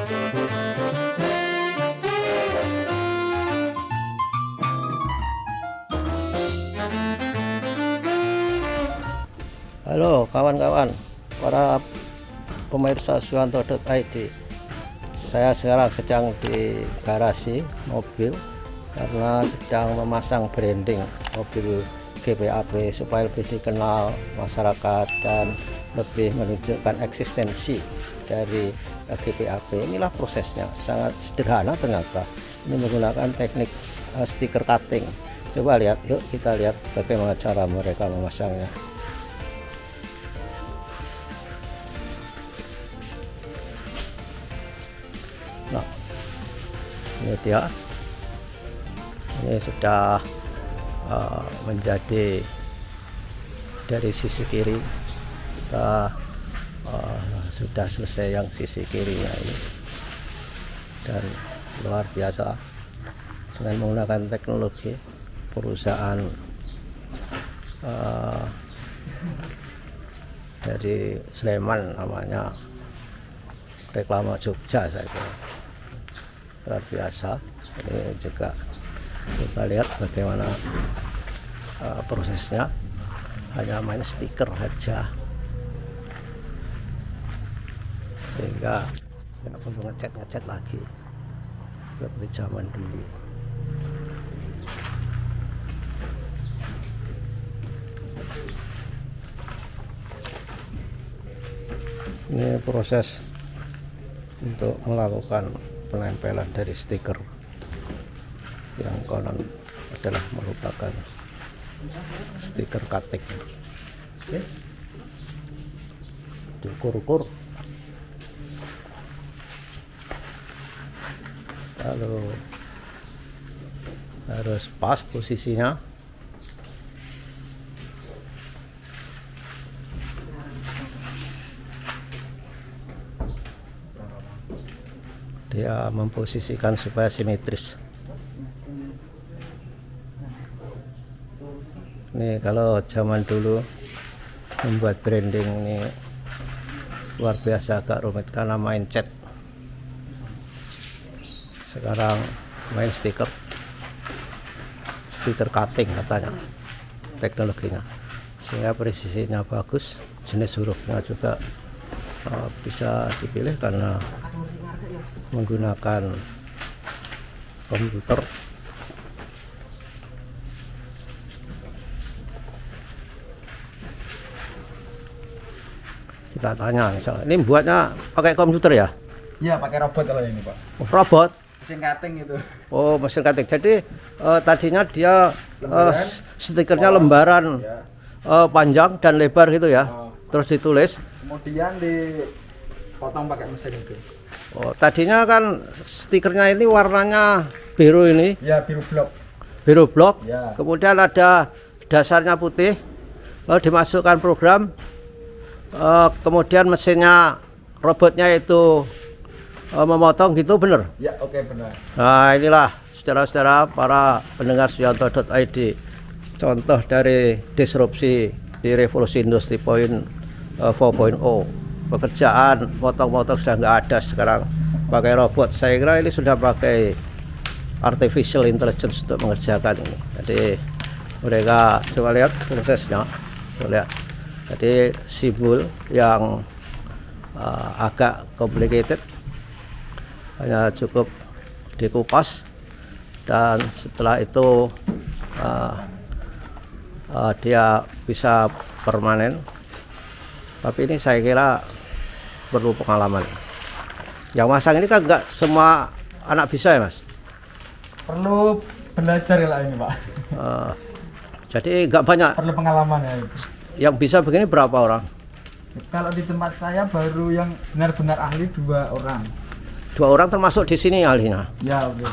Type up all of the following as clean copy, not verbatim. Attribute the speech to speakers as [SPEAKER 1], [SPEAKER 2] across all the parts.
[SPEAKER 1] Halo kawan-kawan, para pemirsa Suwanto.id. Saya sekarang sedang di garasi mobil karena sedang memasang branding mobil GPAP supaya lebih dikenal masyarakat dan lebih menunjukkan eksistensi dari GPAP. Inilah prosesnya, sangat sederhana ternyata. Ini menggunakan teknik stiker cutting. Coba lihat, yuk kita lihat bagaimana cara mereka memasangnya. Nah, ini dia, ini sudah menjadi dari sisi kiri. Kita sudah selesai yang sisi kirinya ini, dan luar biasa dengan menggunakan teknologi perusahaan dari Sleman, namanya Reklama Jogja, saya kira luar biasa. Ini juga kita lihat bagaimana prosesnya, hanya main stiker saja sehingga nggak perlu ngecat lagi seperti zaman dulu. Ini proses untuk melakukan penempelan dari stiker, yang konon adalah merupakan stiker cutting. Oke, diukur-ukur, lalu harus pas posisinya. Dia memposisikan supaya simetris. Ini kalau zaman dulu membuat branding ini luar biasa, agak rumit karena main cat. Sekarang main stiker cutting katanya teknologinya, sehingga presisinya bagus. Jenis hurufnya juga bisa dipilih karena menggunakan komputer. Kita tanya, misalnya ini buatnya pakai komputer ya?
[SPEAKER 2] Iya, pakai robot kalau ini, Pak.
[SPEAKER 1] Oh, robot?
[SPEAKER 2] Mesin cutting itu.
[SPEAKER 1] Oh, mesin cutting. Jadi tadinya dia stikernya lembaran
[SPEAKER 2] ya.
[SPEAKER 1] Panjang dan lebar gitu ya. Terus ditulis.
[SPEAKER 2] Kemudian dipotong pakai mesin itu.
[SPEAKER 1] Oh, tadinya kan stikernya ini warnanya biru ini.
[SPEAKER 2] Ya, biru blok.
[SPEAKER 1] Biru blok.
[SPEAKER 2] Ya.
[SPEAKER 1] Kemudian ada dasarnya putih. Lalu dimasukkan program. Kemudian mesinnya, robotnya itu memotong gitu, bener?
[SPEAKER 2] Ya, oke, benar.
[SPEAKER 1] Nah, inilah saudara-saudara para pendengar Suwanto.id, contoh dari disrupsi di revolusi industri 4.0. Pekerjaan motong-motong sudah nggak ada, sekarang pakai robot. Saya kira ini sudah pakai artificial intelligence untuk mengerjakan ini. Jadi mereka coba lihat prosesnya, coba lihat. Jadi simbol yang agak complicated, hanya cukup dikupas, dan setelah itu dia bisa permanen. Tapi ini saya kira perlu pengalaman. Yang masang ini kan enggak semua anak bisa ya, Mas?
[SPEAKER 2] Perlu belajar ya lah ini, Pak.
[SPEAKER 1] Jadi enggak banyak.
[SPEAKER 2] Perlu pengalaman ya.
[SPEAKER 1] Yang bisa begini berapa orang?
[SPEAKER 2] Kalau di tempat saya baru yang benar-benar ahli 2 orang.
[SPEAKER 1] 2 orang termasuk di sini ahlinya.
[SPEAKER 2] Ya, oke.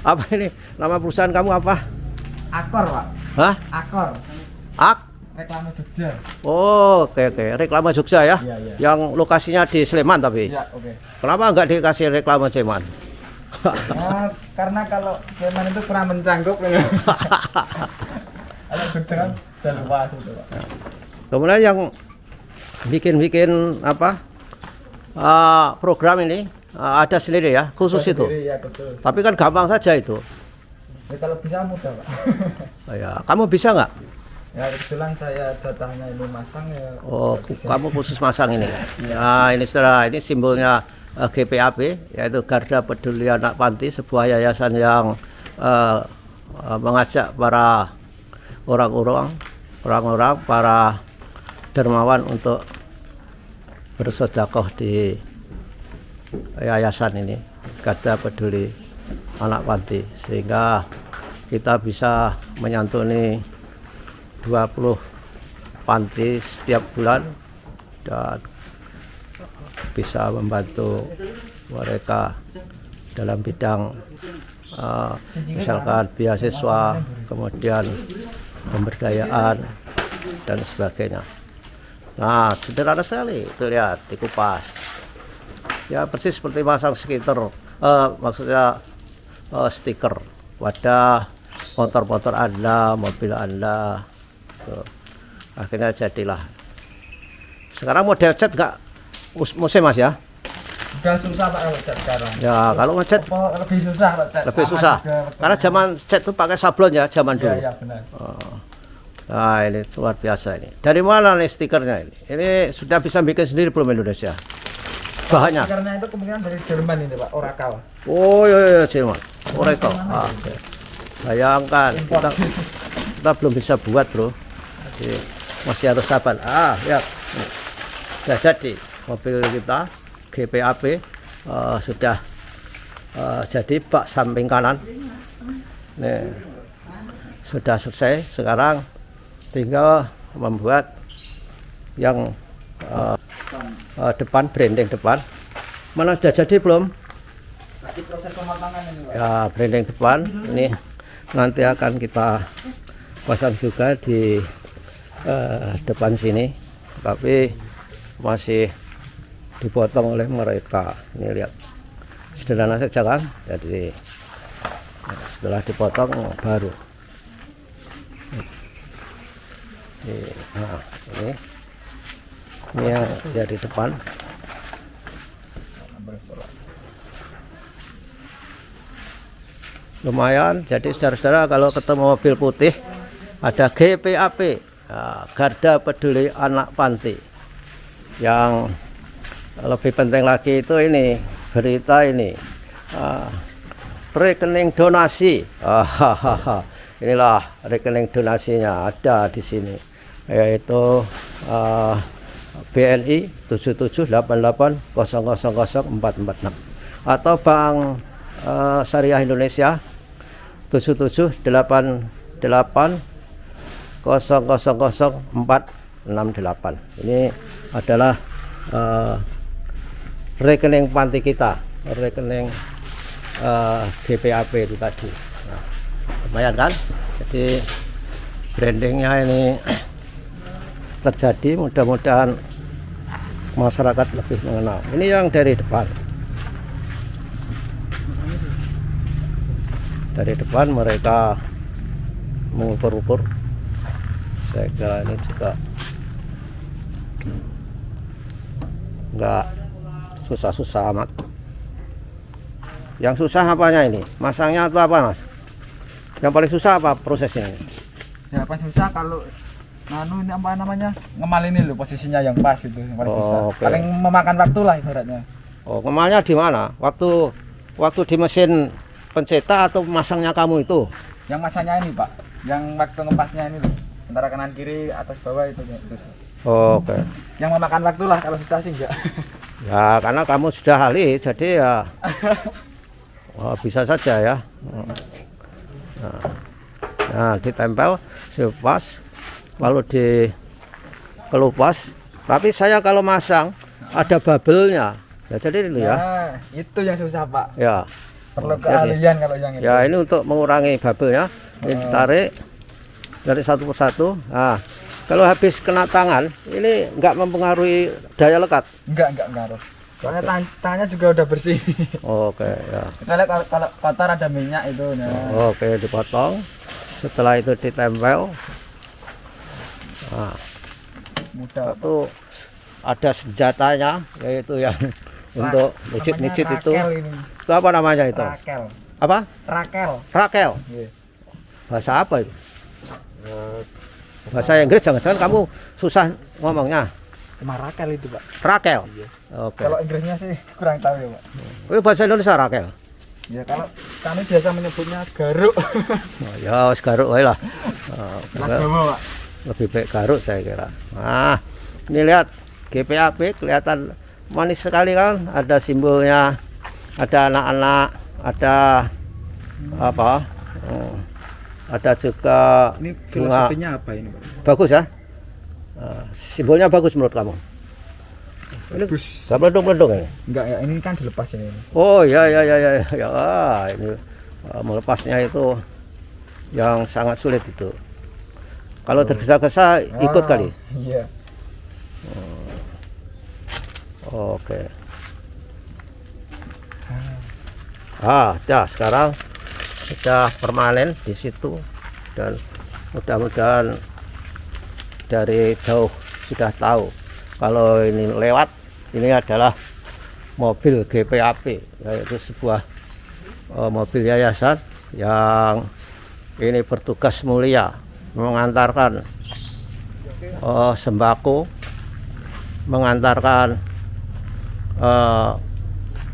[SPEAKER 1] Apa ini? Nama perusahaan kamu apa?
[SPEAKER 2] Akor, Pak.
[SPEAKER 1] Hah?
[SPEAKER 2] Akor. Reklama Jogja.
[SPEAKER 1] Oh, oke. Reklama Jogja ya?
[SPEAKER 2] Iya, iya.
[SPEAKER 1] Yang lokasinya di Sleman tapi.
[SPEAKER 2] Ya, oke.
[SPEAKER 1] Kenapa enggak dikasih reklama Sleman?
[SPEAKER 2] Ya, karena kalau Sleman itu kurang mencangkup. Kalau Jogja kan udah luas itu, Pak.
[SPEAKER 1] Kemudian yang bikin apa program ini ada sendiri ya, khusus itu.
[SPEAKER 2] Sendiri, ya, khusus.
[SPEAKER 1] Tapi kan gampang saja itu.
[SPEAKER 2] Ya, kalau bisa mudah Pak.
[SPEAKER 1] Ya, kamu bisa nggak?
[SPEAKER 2] Ya kebetulan saya jatahnya ini masang ya.
[SPEAKER 1] Oh,
[SPEAKER 2] bisa.
[SPEAKER 1] kamu khusus masang ini. Nah, ini saudara, ini simbolnya GPAP, yaitu Garda Peduli Anak Panti, sebuah yayasan yang mengajak para orang-orang, para dermawan untuk bersedekah di yayasan ini, Garda Peduli Anak Panti, sehingga kita bisa menyantuni 20 panti setiap bulan dan bisa membantu mereka dalam bidang misalkan beasiswa, kemudian pemberdayaan dan sebagainya. Nah, sederhana sekali itu, lihat dikupas ya, persis seperti masang stiker, maksudnya stiker pada motor-motor Anda, mobil Anda. Tuh. Akhirnya jadilah. Sekarang model cat nggak musim Mas ya?
[SPEAKER 2] Udah susah Pak kalau cat sekarang.
[SPEAKER 1] Ya, kalau ngecat
[SPEAKER 2] Lebih susah Pak cat.
[SPEAKER 1] lebih
[SPEAKER 2] Lama
[SPEAKER 1] susah.
[SPEAKER 2] juga.
[SPEAKER 1] Karena zaman cat itu pakai sablon ya, zaman dulu.
[SPEAKER 2] Iya, benar.
[SPEAKER 1] Oh. Nah, ini luar biasa ini. Dari mana nih stikernya ini? Ini sudah bisa bikin sendiri belum Indonesia? Bahannya?
[SPEAKER 2] Stikernya itu kemungkinan dari Jerman ini Pak, Oracle.
[SPEAKER 1] Oh iya Jerman. Oracle. Oke. Bayangkan kita belum bisa buat bro. Jadi, masih harus sabar. Ya. Sudah jadi mobil kita GPAP sudah jadi bak samping kanan. Nih, sudah selesai. Sekarang tinggal membuat yang depan, branding depan. Mana sudah jadi belum?
[SPEAKER 2] Lagi proses pematangan ini Pak.
[SPEAKER 1] Ya, branding depan ini nanti akan kita pasang juga di depan sini, tapi masih dipotong oleh mereka. Ini lihat, sederhana saja kan. Jadi setelah dipotong baru nah, ini yang jadi depan. Lumayan. Jadi saudara-saudara, kalau ketemu mobil putih ada GPAP, Garda Peduli Anak Panti. Yang lebih penting lagi itu ini berita ini, rekening donasi. Inilah rekening donasinya ada di sini, yaitu BNI 7788000446 atau Bank Syariah Indonesia 7788000468. Ini adalah rekening panti kita, rekening GPAP itu tadi. Nah, lumayan kan? Jadi brandingnya ini terjadi, mudah-mudahan masyarakat lebih mengenal. Ini yang dari depan. Dari depan mereka mengukur-ukur. Saya kira ini juga enggak susah-susah amat. Yang susah apanya ini? Masangnya atau apa Mas? Yang paling susah apa prosesnya ini?
[SPEAKER 2] Ya pas susah kalau ini apa namanya, ngemal ini loh, posisinya yang pas gitu, yang paling susah.
[SPEAKER 1] Okay.
[SPEAKER 2] Paling memakan waktu lah ibaratnya.
[SPEAKER 1] Oh, ngemalnya di mana? Waktu di mesin pencetak atau masangnya kamu itu?
[SPEAKER 2] Yang masanya ini Pak, yang waktu ngepasnya ini loh, antara kanan kiri atas bawah itu susah.
[SPEAKER 1] Oke.
[SPEAKER 2] Yang memakan waktu lah, kalau susah sih enggak.
[SPEAKER 1] Ya karena kamu sudah ahli, jadi ya bisa saja ya. Nah, ditempel pas, lalu dikelupas. Tapi saya kalau masang ada bubble-nya. Ya jadi itu ya.
[SPEAKER 2] Itu yang susah Pak.
[SPEAKER 1] Ya.
[SPEAKER 2] Perlu keahlian kalau yang itu.
[SPEAKER 1] Ya ini untuk mengurangi bubble-nya. Ini ditarik dari satu persatu. Nah, kalau habis kena tangan, ini enggak mempengaruhi daya lekat.
[SPEAKER 2] Enggak ngaruh. Soalnya tangannya juga udah bersih.
[SPEAKER 1] Oke, ya.
[SPEAKER 2] Soalnya kalau kotor ada minyak itu. Nah.
[SPEAKER 1] Oke, dipotong. Setelah itu ditempel. Nah,
[SPEAKER 2] Mudah.
[SPEAKER 1] satu ada senjatanya, yaitu yang untuk mijit-mijit itu.
[SPEAKER 2] Ini.
[SPEAKER 1] Itu apa namanya itu?
[SPEAKER 2] Rakel.
[SPEAKER 1] Apa?
[SPEAKER 2] Rakel.
[SPEAKER 1] Rakel.
[SPEAKER 2] Iya.
[SPEAKER 1] Bahasa apa itu? Bahasa Inggris, jangan-jangan kamu susah ngomongnya.
[SPEAKER 2] Cuma Rakel itu, Pak.
[SPEAKER 1] Rakel.
[SPEAKER 2] Iya.
[SPEAKER 1] Oke.
[SPEAKER 2] Kalau Inggrisnya sih kurang tahu ya, Pak.
[SPEAKER 1] Itu bahasa Indonesia Rakel.
[SPEAKER 2] Ya kalau kami biasa menyebutnya garuk.
[SPEAKER 1] Oh, ya wis garuk wae lah.
[SPEAKER 2] Lah Jawa, Pak.
[SPEAKER 1] Lebih baik garuk saya kira. Nah, ini lihat GPAP kelihatan manis sekali kan, ada simbolnya, ada anak-anak, ada apa, ada juga
[SPEAKER 2] Ini
[SPEAKER 1] bunga.
[SPEAKER 2] filosofinya apa ini, Pak?
[SPEAKER 1] Bagus ya. Simbolnya bagus menurut kamu?
[SPEAKER 2] Bagus.
[SPEAKER 1] Gak melendung-melendung ini?
[SPEAKER 2] Enggak ya, ini kan dilepas ini.
[SPEAKER 1] Oh ya ya ya ya ya. Ah, ini melepasnya itu yang sangat sulit itu. Kalau tergesa-gesa ikut kali.
[SPEAKER 2] Iya.
[SPEAKER 1] Oke. Sekarang sudah permanen di situ, dan mudah-mudahan dari jauh sudah tahu kalau ini lewat, ini adalah mobil GPAP, yaitu sebuah mobil yayasan yang ini bertugas mulia mengantarkan sembako, mengantarkan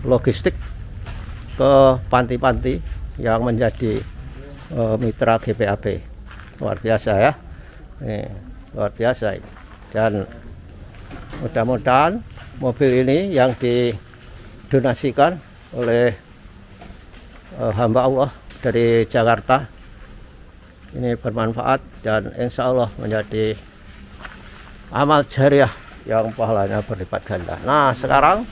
[SPEAKER 1] logistik ke panti-panti yang menjadi mitra GPAP. Luar biasa ya, ini luar biasa ini. Dan mudah-mudahan mobil ini yang didonasikan oleh hamba Allah dari Jakarta ini bermanfaat dan insya Allah menjadi amal jariah yang pahalanya berlipat ganda. Nah, sekarang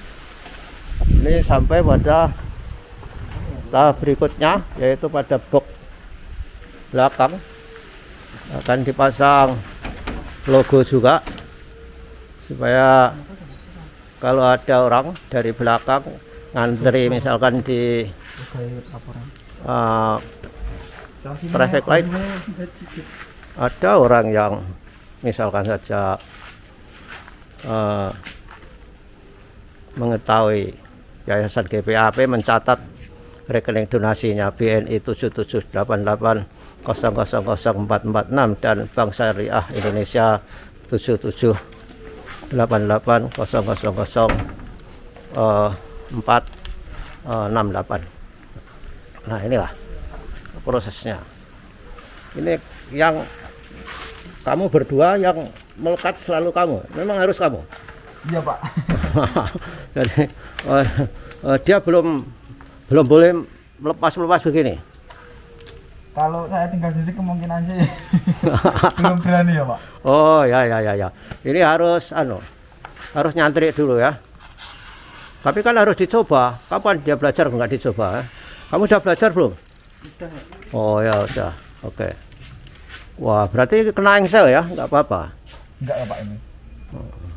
[SPEAKER 1] ini sampai pada tahap berikutnya, yaitu pada box belakang akan dipasang logo juga, supaya kalau ada orang dari belakang ngantri misalkan di traffic light, ada orang yang misalkan saja mengetahui Yayasan GPAP mencatat rekening donasinya BNI 7788000446 dan Bank Syariah Indonesia 7788000468. Nah, inilah prosesnya. Ini yang kamu berdua yang melekat selalu kamu, memang harus kamu.
[SPEAKER 2] Iya, Pak.
[SPEAKER 1] Jadi dia belum boleh melepas begini.
[SPEAKER 2] Kalau saya tinggal sendiri kemungkinan sih belum berani ya, Pak.
[SPEAKER 1] Oh ya. Ini harus harus nyantri dulu ya. Tapi kan harus dicoba. Kapan dia belajar nggak dicoba? Kamu udah belajar belum?
[SPEAKER 2] Sudah.
[SPEAKER 1] Oh ya udah. Oke. Wah, berarti kena engsel ya? Nggak apa-apa.
[SPEAKER 2] Enggak ya, Pak, ini.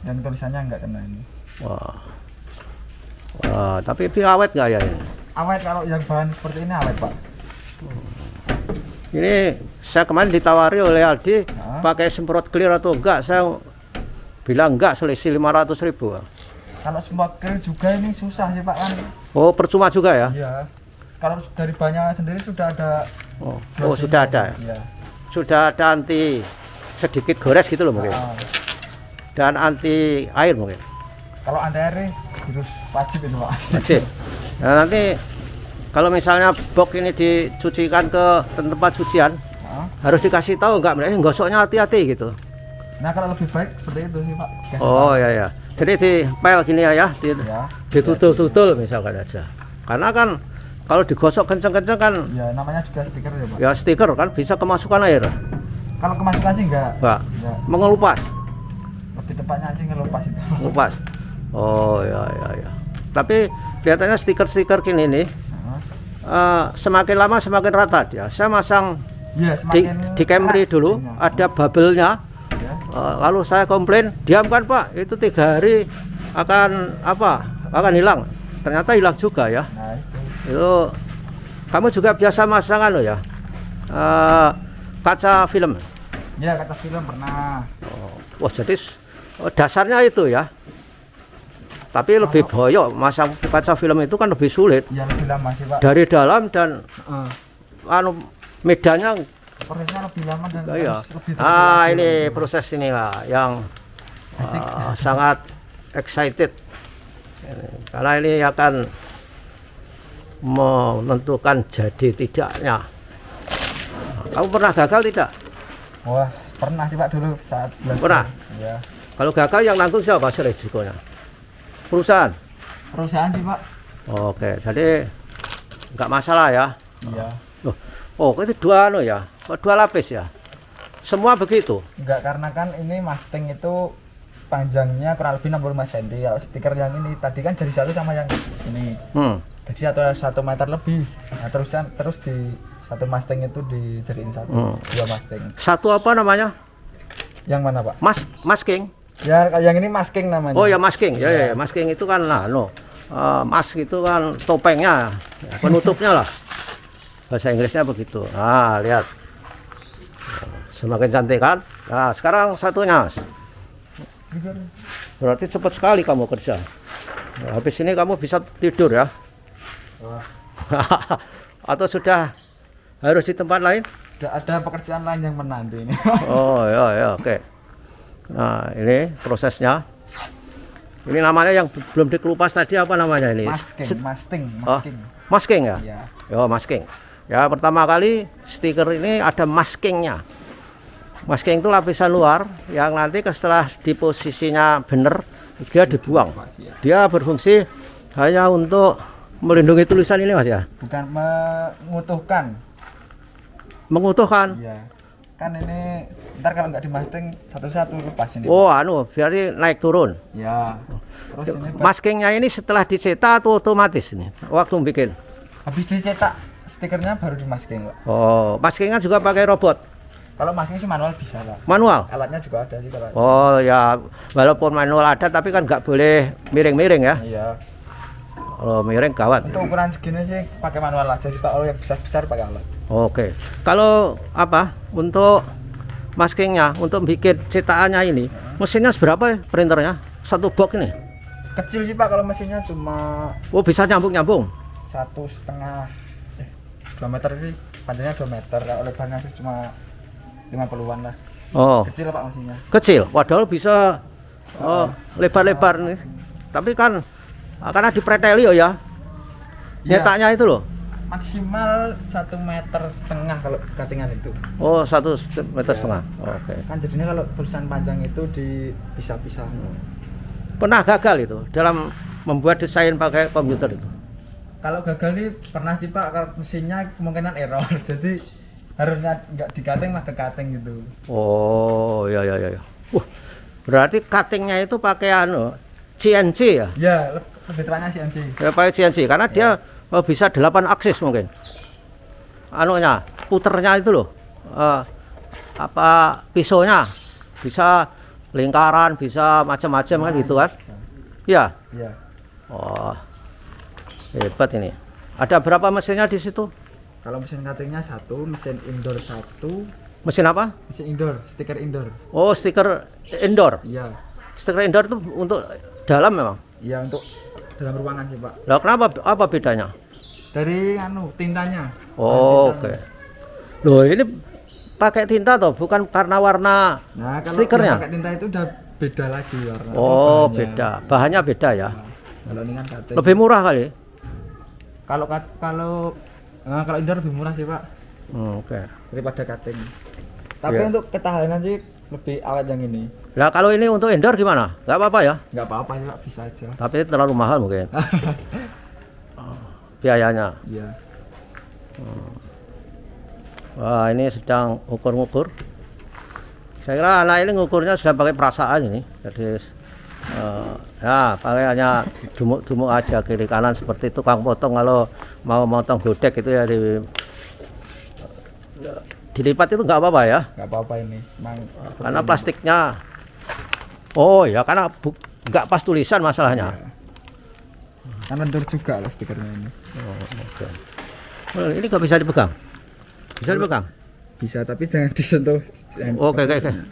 [SPEAKER 2] Dan tulisannya enggak kena ini.
[SPEAKER 1] Wah, tapi awet nggak ya ini?
[SPEAKER 2] Awet, kalau yang bahan seperti ini awet, Pak.
[SPEAKER 1] Ini saya kemarin ditawari oleh Aldi pakai semprot clear atau enggak, saya bilang enggak, selisih 500.000.
[SPEAKER 2] Kalau semprot clear juga ini susah sih, Pak, kan.
[SPEAKER 1] Oh, percuma juga ya?
[SPEAKER 2] Iya. Kalau dari banyak sendiri sudah ada.
[SPEAKER 1] Oh sudah ada.
[SPEAKER 2] Iya.
[SPEAKER 1] Sudah ada anti sedikit gores gitu loh mungkin. Dan anti air mungkin.
[SPEAKER 2] Kalau anti air harus wajib itu, Pak.
[SPEAKER 1] Wajib. Nah, nanti kalau misalnya box ini dicucikan ke tempat cucian, harus dikasih tahu enggak, gosoknya hati-hati gitu.
[SPEAKER 2] Nah, kalau lebih baik seperti itu sih, Pak.
[SPEAKER 1] Oh ya. Jadi dipel gini ya, ditutul-tutul misalkan aja. Karena kan kalau digosok kenceng-kenceng kan,
[SPEAKER 2] ya namanya juga stiker ya, Pak.
[SPEAKER 1] Ya stiker kan bisa kemasukan air.
[SPEAKER 2] Kalau kemasukan sih enggak.
[SPEAKER 1] Mengelupas.
[SPEAKER 2] Lebih tepatnya sih ngelupas itu.
[SPEAKER 1] Ngelupas. Oh ya. Tapi kelihatannya stiker-stiker gini nih, semakin lama semakin rata dia. Saya masang di Camry dulu, ada bubble-nya. Lalu saya komplain, diamkan Pak, itu 3 hari akan hilang. Ternyata hilang juga ya.
[SPEAKER 2] Nah,
[SPEAKER 1] itu kamu juga biasa masang ya, kaca film.
[SPEAKER 2] Ya, kaca film pernah.
[SPEAKER 1] Wah, jadi dasarnya itu ya. tapi lebih boyok. Masang kaca film itu kan lebih sulit.
[SPEAKER 2] Ya lebih lama sih Pak.
[SPEAKER 1] Dari dalam dan anu medannya
[SPEAKER 2] Prosesnya lebih lama dan
[SPEAKER 1] iya.
[SPEAKER 2] harus lebih
[SPEAKER 1] Ini proses ini lah yang sangat excited. Karena ini akan menentukan jadi tidaknya. Kamu pernah gagal tidak?
[SPEAKER 2] Wah, pernah sih Pak dulu saat belajar.
[SPEAKER 1] Pernah?
[SPEAKER 2] Ya.
[SPEAKER 1] Kalau gagal yang nanggung siapa sih resikonya? Perusahaan?
[SPEAKER 2] Perusahaan sih Pak.
[SPEAKER 1] Oke, jadi nggak masalah ya.
[SPEAKER 2] Iya.
[SPEAKER 1] Oh, itu dua ya, dua lapis ya. Semua begitu.
[SPEAKER 2] Enggak, karena kan ini Mustang itu panjangnya kurang lebih 65 cm. Kalau stiker yang ini tadi kan jadi satu sama yang ini. Jadi satu meter lebih. Nah, terus di satu Mustang itu dijadiin dua Mustang.
[SPEAKER 1] Satu apa namanya?
[SPEAKER 2] Yang mana Pak?
[SPEAKER 1] Masking.
[SPEAKER 2] Ya, yang ini masking namanya.
[SPEAKER 1] Oh ya masking. Ya, masking itu kan mask itu kan topengnya, penutupnya lah. Bahasa Inggrisnya begitu. Nah, lihat. Semakin cantik kan? Nah, sekarang satunya. Berarti cepat sekali kamu kerja. Nah, habis ini kamu bisa tidur ya? Atau sudah harus di tempat lain?
[SPEAKER 2] Ada pekerjaan lain yang menanti ini.
[SPEAKER 1] Oh ya, oke. Nah, ini prosesnya. Ini namanya yang belum dikelupas tadi apa namanya ini?
[SPEAKER 2] Masking.
[SPEAKER 1] Masking ya?
[SPEAKER 2] Iya.
[SPEAKER 1] Yo, masking. Ya, pertama kali stiker ini ada maskingnya. Masking itu lapisan luar yang nanti setelah di posisinya benar dia dibuang. Dia berfungsi hanya untuk melindungi tulisan ini Mas ya.
[SPEAKER 2] Bukan mengutuhkan.
[SPEAKER 1] Mengutuhkan.
[SPEAKER 2] Iya. Kan ini ntar kalau nggak dimasking satu-satu lepas ini.
[SPEAKER 1] Oh, berarti naik turun.
[SPEAKER 2] Ya. Terus ini
[SPEAKER 1] maskingnya ini setelah dicetak atau otomatis ini waktu bikin?
[SPEAKER 2] Habis dicetak stikernya baru dimasking, Pak.
[SPEAKER 1] Oh, maskingnya juga pakai robot?
[SPEAKER 2] Kalau masking sih manual bisa, Pak.
[SPEAKER 1] Manual?
[SPEAKER 2] Alatnya juga ada sih kalau.
[SPEAKER 1] Oh ya, walaupun manual ada tapi kan nggak boleh miring-miring ya?
[SPEAKER 2] Iya.
[SPEAKER 1] Kalau miring gawat.
[SPEAKER 2] Untuk ukuran segini sih pakai manual aja sih Pak. Kalau yang besar-besar pakai alat.
[SPEAKER 1] Oke. Kalau untuk maskingnya, untuk bikin cetakannya ini, mesinnya seberapa ya printernya? Satu box ini?
[SPEAKER 2] Kecil sih Pak, kalau mesinnya cuma.
[SPEAKER 1] Oh, bisa nyambung-nyambung?
[SPEAKER 2] 1,5 2 meter sih, panjangnya 2 meter, kalau lebarnya sih cuma 50-an lah.
[SPEAKER 1] Oh.
[SPEAKER 2] Kecil Pak mesinnya.
[SPEAKER 1] Kecil, padahal bisa lebar-lebar nih. Tapi kan karena dipreteli ya. Nyetaknya itu loh.
[SPEAKER 2] Maksimal 1,5 meter kalau cuttingan itu.
[SPEAKER 1] Oh, 1,5 meter. Oke.
[SPEAKER 2] Kan jadinya kalau tulisan panjang itu dipisah-pisah.
[SPEAKER 1] Pernah gagal itu dalam membuat desain pakai komputer itu?
[SPEAKER 2] Kalau gagal nih pernah sih Pak, kalau mesinnya kemungkinan error. Jadi harusnya nggak di cutting mah ke cutting gitu.
[SPEAKER 1] Oh, ya. Berarti cuttingnya itu pakai CNC ya?
[SPEAKER 2] Ya, lebih tepatnya CNC.
[SPEAKER 1] Ya, pakai CNC karena dia bisa 8 aksis mungkin. Puternya itu loh. Pisaunya bisa lingkaran, bisa macam-macam kan gitu kan? Iya.
[SPEAKER 2] Iya.
[SPEAKER 1] Oh. Hebat ini. Ada berapa mesinnya di situ?
[SPEAKER 2] Kalau mesin cuttingnya 1, mesin indoor 1.
[SPEAKER 1] Mesin apa?
[SPEAKER 2] Mesin indoor, stiker indoor.
[SPEAKER 1] Oh, stiker indoor.
[SPEAKER 2] Iya.
[SPEAKER 1] Stiker indoor itu untuk dalam memang?
[SPEAKER 2] Iya, untuk dalam ruangan sih Pak.
[SPEAKER 1] Lah kenapa apa bedanya?
[SPEAKER 2] Dari tintanya.
[SPEAKER 1] Oh, oke. Loh, ini pakai tinta toh, bukan karena warna stikernya?
[SPEAKER 2] Pakai tinta itu udah beda lagi warna.
[SPEAKER 1] Oh, beda. Bahannya beda ya.
[SPEAKER 2] Kalau ini kan cutting.
[SPEAKER 1] Lebih murah kali.
[SPEAKER 2] Kalau indoor lebih murah sih Pak.
[SPEAKER 1] Oke.
[SPEAKER 2] Daripada cutting. Tapi untuk ketahanan sih lebih awet yang ini.
[SPEAKER 1] Lah kalau ini untuk indoor gimana? Gak apa-apa ya?
[SPEAKER 2] Nggak apa-apa sih Pak, bisa aja.
[SPEAKER 1] Tapi terlalu mahal mungkin. Biayanya.
[SPEAKER 2] Iya.
[SPEAKER 1] Wah, ini sedang ukur-ukur. Saya kira anak ini ngukurnya sudah pakai perasaan ini. Jadi ya pakai hanya dumuk-dumuk aja kiri kanan seperti tukang potong kalau mau motong godek itu ya dilipat itu nggak apa-apa ya?
[SPEAKER 2] Nggak apa-apa ini.
[SPEAKER 1] Karena plastiknya. Oh ya, karena nggak pas tulisan masalahnya.
[SPEAKER 2] Ya. Kan lentur juga lah stikernya ini.
[SPEAKER 1] Oh, oke. Ini nggak bisa dipegang? Bisa dipegang?
[SPEAKER 2] Bisa, tapi jangan disentuh.
[SPEAKER 1] Oke.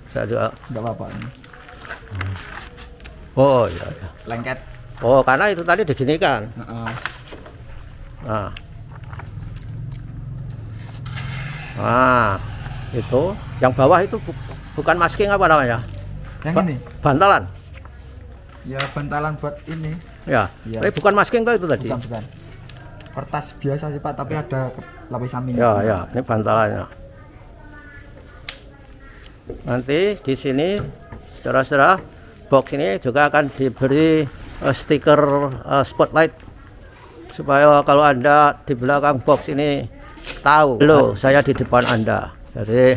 [SPEAKER 1] Saya juga.
[SPEAKER 2] Nggak apa-apa.
[SPEAKER 1] Oh iya.
[SPEAKER 2] Lengket.
[SPEAKER 1] Oh, karena itu tadi diginikan.
[SPEAKER 2] Heeh.
[SPEAKER 1] Nah. Nah, itu yang bawah itu bukan masking apa namanya?
[SPEAKER 2] Yang ini
[SPEAKER 1] Bantalan.
[SPEAKER 2] ya bantalan buat ini.
[SPEAKER 1] Ya.
[SPEAKER 2] Iya.
[SPEAKER 1] Tapi bukan masking tuh itu tadi.
[SPEAKER 2] Bukan. Kertas biasa sih Pak, tapi ada lapisan minyak.
[SPEAKER 1] Ya, ya, ini bantalannya. Nanti di sini saudara-saudara, box ini juga akan diberi stiker spotlight supaya kalau Anda di belakang box ini tahu loh saya di depan Anda. Jadi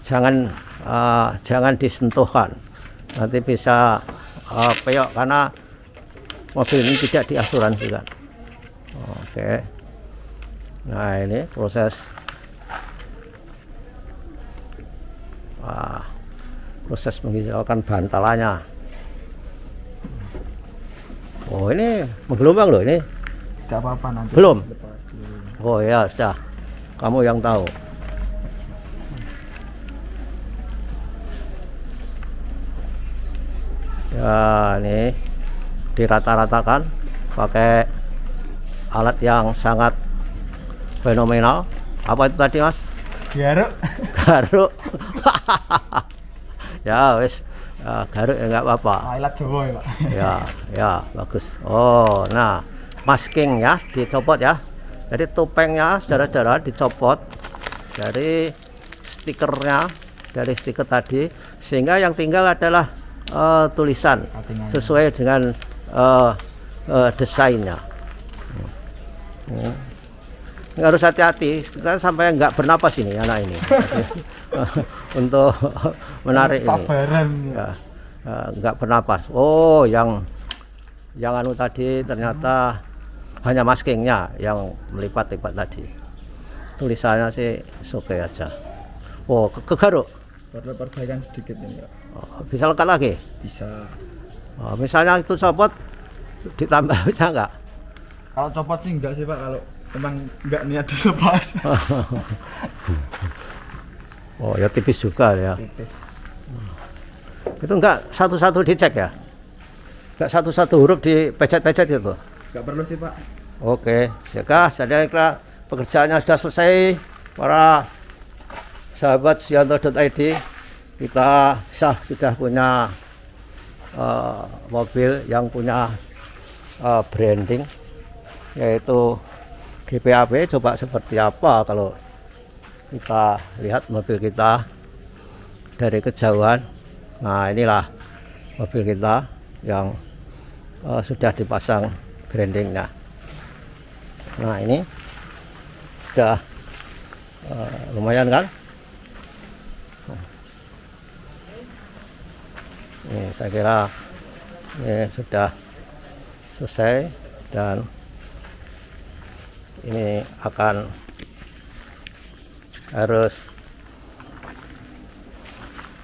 [SPEAKER 1] jangan disentuhkan, nanti bisa peyok karena mobil ini tidak diasuransikan. Oke. Nah, ini proses proses menghijaukan bantalannya. Oh, ini menggelombang loh ini.
[SPEAKER 2] Tidak apa-apa nanti.
[SPEAKER 1] Belum. Oh ya, sudah. Kamu yang tahu. Ya, ini dirata-ratakan pakai alat yang sangat fenomenal. Apa itu tadi, Mas?
[SPEAKER 2] Garuk.
[SPEAKER 1] Garuk. Ya, wis. Garuk ya nggak apa-apa.
[SPEAKER 2] Alat Jawa ya, Pak.
[SPEAKER 1] Ya, bagus. Oh, nah, masking ya dicopot ya. Jadi topengnya saudara-saudara dicopot dari stikernya, dari stiker tadi, sehingga yang tinggal adalah tulisan sesuai dengan desainnya. Harus hati-hati, kita sampai nggak bernapas ini anak ini. Untuk menarik
[SPEAKER 2] sabaran
[SPEAKER 1] ini. Ya, nggak bernapas. Oh, yang anu tadi ternyata hanya maskingnya yang melipat-lipat tadi. Tulisannya sih oke aja. Oh, kegaruk.
[SPEAKER 2] Perlu perbaikan sedikit ini, Pak.
[SPEAKER 1] Oh, bisa lekat lagi?
[SPEAKER 2] Bisa.
[SPEAKER 1] Oh, misalnya itu copot ditambah bisa nggak?
[SPEAKER 2] Kalau copot sih enggak sih Pak, kalau memang enggak niat dilepas.
[SPEAKER 1] Oh ya, tipis juga ya.
[SPEAKER 2] Tipis.
[SPEAKER 1] Itu enggak satu-satu dicek ya? Enggak satu-satu huruf dipecet-pecet gitu?
[SPEAKER 2] Enggak perlu sih Pak.
[SPEAKER 1] Oke, saya kira pekerjaannya sudah selesai. Para sahabat Sianto.id, kita sudah punya mobil yang punya branding, yaitu GPAP. Coba seperti apa kalau kita lihat mobil kita dari kejauhan. Nah, inilah mobil kita yang sudah dipasang brandingnya. Nah, ini sudah lumayan kan? Ini saya kira ini sudah selesai dan ini akan harus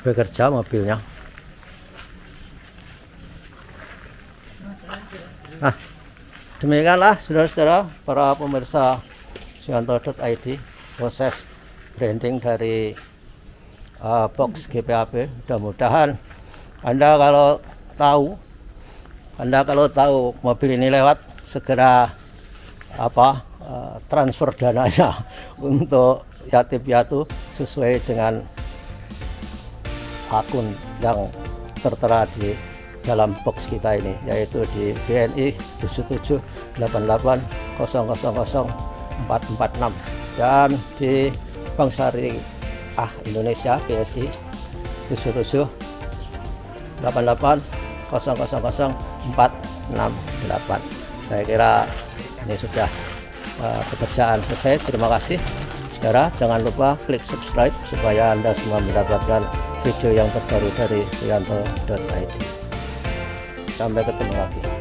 [SPEAKER 1] bekerja mobilnya. Nah, demikianlah saudara-saudara para pemirsa Sianto.id, proses branding dari box GPAP. Mudah-mudahan Anda kalau tahu mobil ini lewat, segera transfer dananya untuk yatim piatu sesuai dengan akun yang tertera di dalam box kita ini, yaitu di BNI 7788000446 dan di Bank Syariah Indonesia BSI 7788000468. Saya kira ini sudah pekerjaan selesai. Terima kasih saudara, jangan lupa klik subscribe supaya Anda semua mendapatkan video yang terbaru dari Sianto.id. Sampai ketemu lagi.